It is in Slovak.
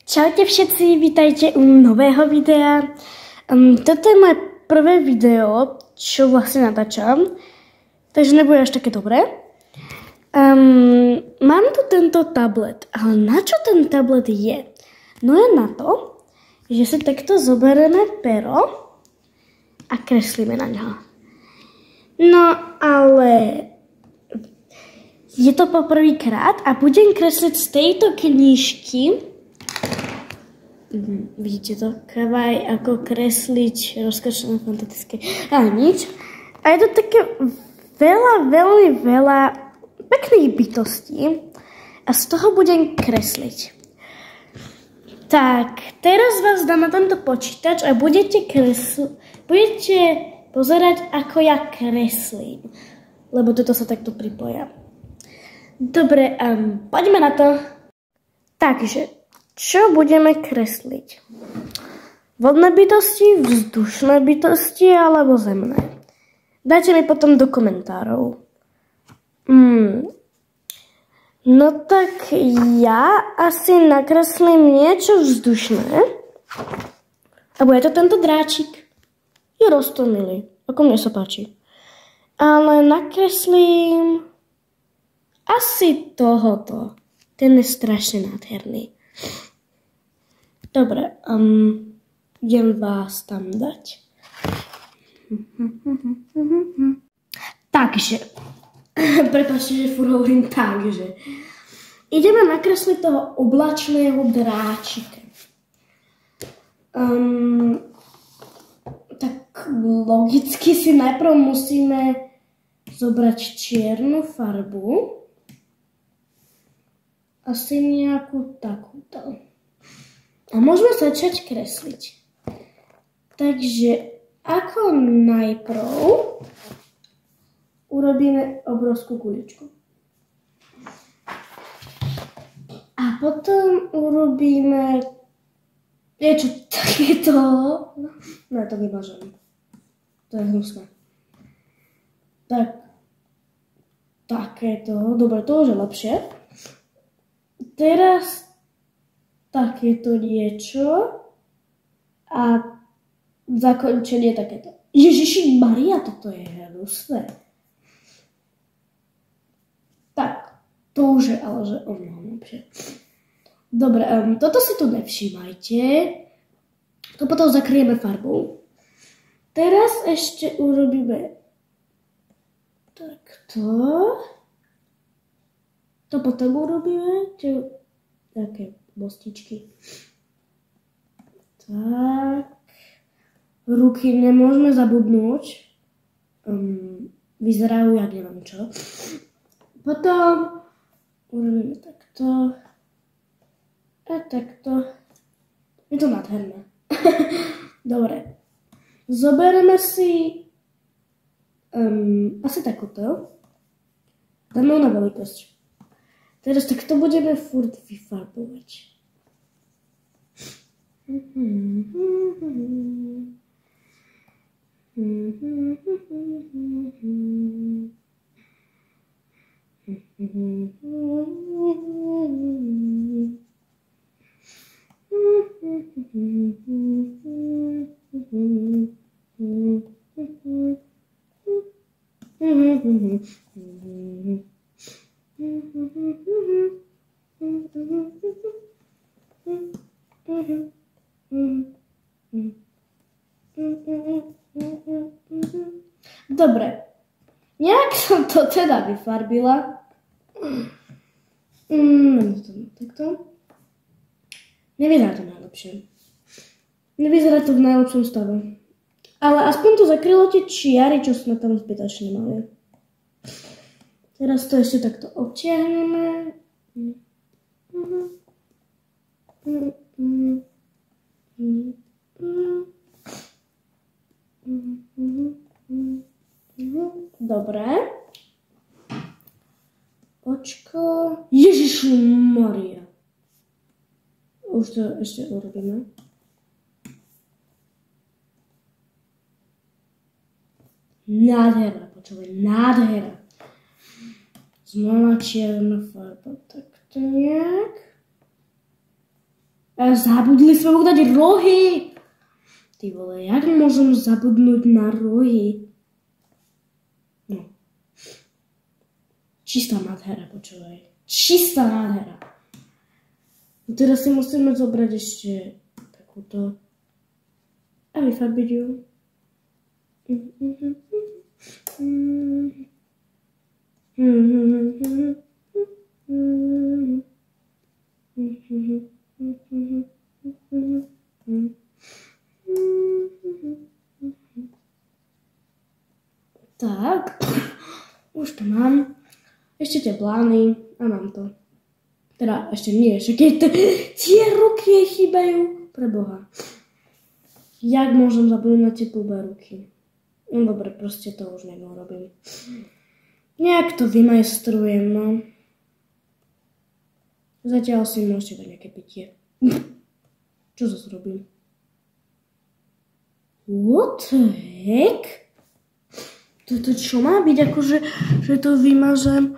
Čaute všetci, vítajte u nového videa. Toto je moje prvé video, čo vlastne natáčam, takže nebude až také dobré. Mám tu tento tablet, ale na čo ten tablet je? No je na to, že si takto zoberieme pero a kreslíme na ňo. No ale je to poprvýkrát a budem kresliť z tejto knižky. Vidíte to? Kavaj, ako kresliť rozkošné fantastické. Ale nič. A je to také veľmi veľa pekných bytostí. A z toho budem kresliť. Tak, teraz vás dám na tento počítač a budete pozerať, ako ja kreslím. Lebo toto sa takto pripoja. Dobre, poďme na to. Takže, čo budeme kresliť? Vodné bytosti, vzdušné bytosti alebo zemné? Dajte mi potom do komentárov. No tak ja asi nakreslím niečo vzdušné. A bude to tento dráčik. Je roztomilý, ako mne sa páči. Ale nakreslím asi tohoto. Ten je strašne nádherný. Dobre, idem vás tam dať. Takže, prepáčte, že furt hovorím takže. Ideme nakresliť toho oblačného dráčika. Tak logicky si najprv musíme zobrať čiernu farbu. Asi nejakú takúto. A môžeme začať kresliť. Takže ako najprv urobíme obrovskú guličku. A potom urobíme niečo takéto. No to vymažem. To je hnusné. Tak. Takéto. Dobre, to už je lepšie. Teraz takéto niečo a zakončenie takéto. Ježiši Maria, toto je hnusné. Tak, to už je ale že o mnoho lepšie. Dobre, toto si tu nevšímajte. To potom zakryjeme farbou. Teraz ešte urobíme takto. To potom urobíme, také mostičky. Tak. Ruky nemôžeme zabudnúť. Vyzerajú, jak neviem čo. Potom urobíme takto. A takto. Je to nádherné. Dobre. Zoberieme si asi takúto. Dáme na veľkosť. Teraz takto budeme furt vyfarbovať. Dobre, nejak som to teda vyfarbila. Takto. Nevyzerá to najlepšie. Nevyzerá to v najlepšom stave. Ale aspoň to zakrylo tie čiary, čo sme tam zbytočne mali. Teraz to ešte takto obtiahneme. Dobre. Očko. Ježišu Maria. Už to ešte urobíme. Nádhera, počúvaj, nádhera. Znova čierna farba, takto nejak. A zabudli sme mu dať rohy. Ty vole, jak môžem zabudnúť na rohy? No. Čistá nádhera, počúvaj. Čistá nádhera. Teraz si musíme zobrať ešte takúto a vyfarbiť ju. Tak, už to mám. Ešte tie plány a mám to. Teda ešte nie, ešte keď tie ruky jej chýbajú. Preboha. Jak môžem zabudnúť na tie blbé ruky? No dobre, proste to už nerobím. Nejak to vymajstrujem, no. Zatiaľ si môžete dať nejaké pitie. Čo zase robím? What the heck? Toto čo má byť? Akože, že to vymažem